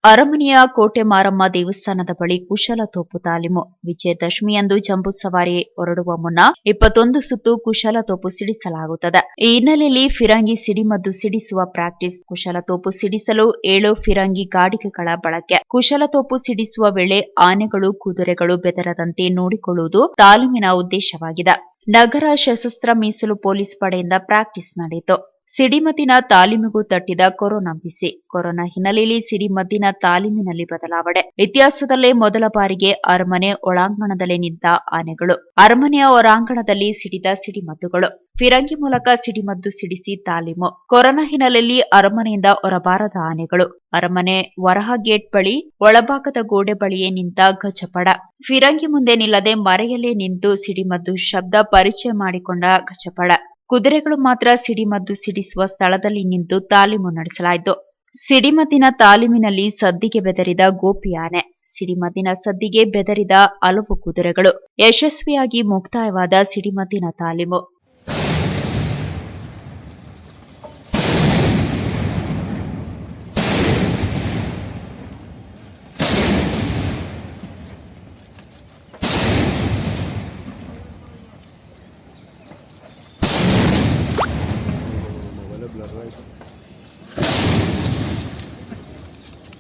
ಅರಮನೆಯ ಕೋಟೆ ಮಾರಮ್ಮ ದೇವಸ್ಥಾನದ ಬಳಿ ಕುಶಲ ತೋಪು ತಾಲೀಮು. ವಿಜಯದಶಮಿಯಂದು ಜಂಬೂ ಸವಾರಿ ಹೊರಡುವ ಮುನ್ನ 21 ಸುತ್ತು ಕುಶಲ ತೋಪು ಸಿಡಿಸಲಾಗುತ್ತದೆ. ಈ ಹಿನ್ನೆಲೆಯಲ್ಲಿ ಫಿರಂಗಿ ಸಿಡಿಮದ್ದು ಸಿಡಿಸುವ ಪ್ರಾಕ್ಟೀಸ್. ಕುಶಲ ತೋಪು ಸಿಡಿಸಲು 7 ಫಿರಂಗಿ ಗಾಡಿಗೆಗಳ ಬಳಕೆ. ಕುಶಲ ತೋಪು ಸಿಡಿಸುವ ವೇಳೆ ಆನೆಗಳು, ಕುದುರೆಗಳು ಬೆದರದಂತೆ ನೋಡಿಕೊಳ್ಳುವುದು ತಾಲೀಮಿನ ಉದ್ದೇಶವಾಗಿದೆ. ನಗರ ಸಶಸ್ತ್ರ ಮೀಸಲು ಪೊಲೀಸ್ ಪಡೆಯಿಂದ ಪ್ರಾಕ್ಟೀಸ್ ನಡೆಯಿತು. ಸಿಡಿಮದ್ದಿನ ತಾಲೀಮಿಗೂ ತಟ್ಟಿದ ಕೊರೋನಾ ಬಿಸಿ. ಕೊರೋನಾ ಹಿನ್ನೆಲೆಯಲ್ಲಿ ಸಿಡಿಮದ್ದಿನ ತಾಲೀಮಿನಲ್ಲಿ ಬದಲಾವಣೆ. ಇತಿಹಾಸದಲ್ಲೇ ಮೊದಲ ಬಾರಿಗೆ ಅರಮನೆ ಒಳಾಂಗಣದಲ್ಲಿ ನಿಂತ ಆನೆಗಳು, ಅರಮನೆಯ ಹೊರಾಂಗಣದಲ್ಲಿ ಸಿಡಿದ ಸಿಡಿಮದ್ದುಗಳು, ಫಿರಂಗಿ ಮೂಲಕ ಸಿಡಿಮದ್ದು ಸಿಡಿಸಿ ತಾಲೀಮು. ಕೊರೋನಾ ಹಿನ್ನೆಲೆಯಲ್ಲಿ ಅರಮನೆಯಿಂದ ಹೊರಬಾರದ ಆನೆಗಳು, ಅರಮನೆ ವರಹ ಗೇಟ್ ಬಳಿ ಒಳಭಾಗದ ಗೋಡೆ ಬಳಿಯೇ ನಿಂತ ಗಜಪಡ, ಫಿರಂಗಿ ಮುಂದೆ ನಿಲ್ಲದೆ ಮರೆಯಲ್ಲೇ ನಿಂತು ಸಿಡಿಮದ್ದು ಶಬ್ದ ಪರಿಚಯ ಮಾಡಿಕೊಂಡ ಗಜಪಡ, ಕುದುರೆಗಳು ಮಾತ್ರ ಸಿಡಿಮದ್ದು ಸಿಡಿಸುವ ಸ್ಥಳದಲ್ಲಿ ನಿಂತು ತಾಲೀಮು ನಡೆಸಲಾಯಿತು. ಸಿಡಿಮದ್ದಿನ ತಾಲೀಮಿನಲ್ಲಿ ಸದ್ದಿಗೆ ಬೆದರಿದ ಗೋಪಿ ಆನೆ, ಸಿಡಿಮದ್ದಿನ ಸದ್ದಿಗೆ ಬೆದರಿದ ಹಲವು ಕುದುರೆಗಳು. ಯಶಸ್ವಿಯಾಗಿ ಮುಕ್ತಾಯವಾದ ಸಿಡಿಮದ್ದಿನ ತಾಲೀಮು.